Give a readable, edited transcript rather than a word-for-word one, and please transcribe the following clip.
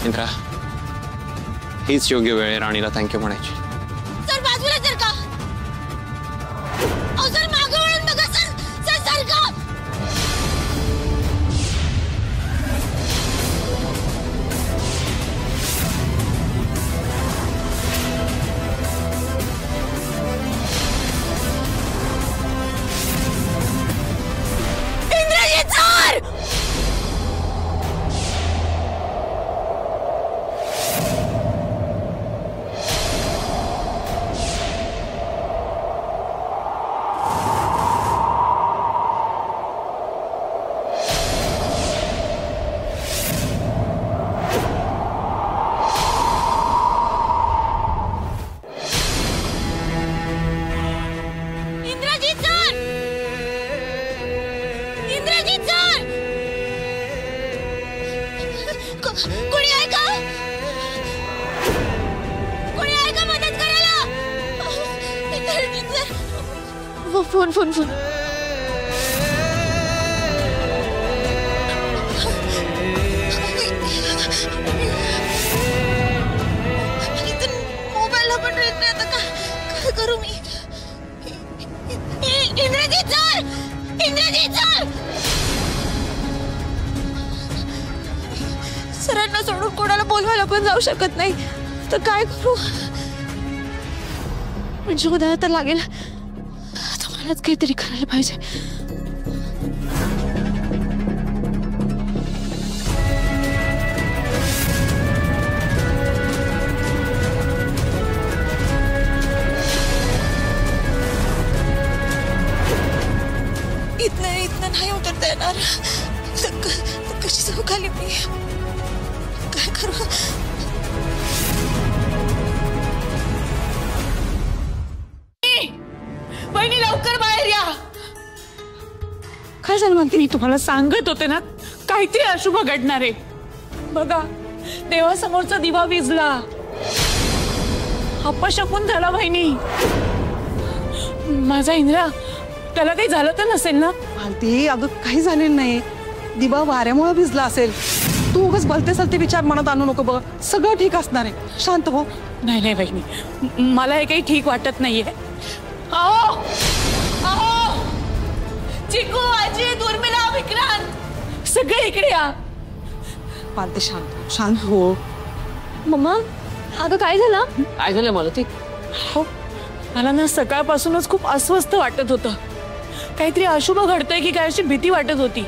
इंद्रा, हीच योग्य वेळ आहे राणीला थँक्यू म्हणायची. सर बाजूला सर का? अहो सर मागे वळून बघा सर. सर सर का? इंद्रजीत सर! कोणी आहे का? कोणी आहे का मदत करायला? Phone phone phone. मोबाईलला पण रेंज नाही आता. काय करू मी? इंद्रजीत सर! इंद्रजीत सर! सरांना सोडून कोणाला बोलवायला पण जाऊ शकत नाही. तर काय करू? म्हणजे उद्या तर लागेल. आता मलाच काहीतरी करायला पाहिजे. इथनं नाही उतरता येणार. कशी जाऊ खाली मी? काय करू? वहिनी लवकर बाहेर या. काय झालं म्हणते? मी तुम्हाला सांगत होते ना काहीतरी अशुभ घडणार आहे. बघा देवासमोरचा दिवा विझला. अपशकुन झाला वहिनी. माझा इंद्रा त्याला काही झालं तर नसेल ना? मालती अगं काही झालेलं नाही. दिवा वाऱ्यामुळे भिजला असेल. तू उगाच भलते सलते विचार मनात आणू नको. बघ सगळं ठीक असणार आहे. शांत हो. नाही नाही बहिणी, मला हे काही ठीक वाटत नाहीये. आओ आओ चिकू, आजी, दुर्मिला, विक्रांत सगळे इकडे या. मालती शांत शांत हो. मम्मा अगं काय झालं? काय झालं मला ते? हो मला ना सकाळपासूनच खूप अस्वस्थ वाटत होतं. काहीतरी अशुभ घडतंय की काय अशी भीती वाटत होती.